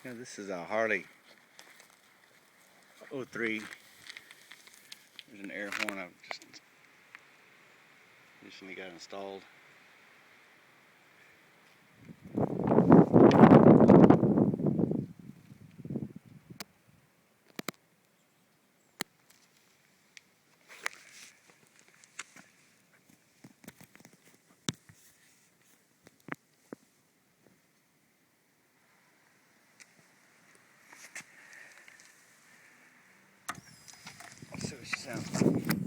Yeah, this is a Harley '03. There's an air horn I've just recently got installed. Let's see what she sounds like.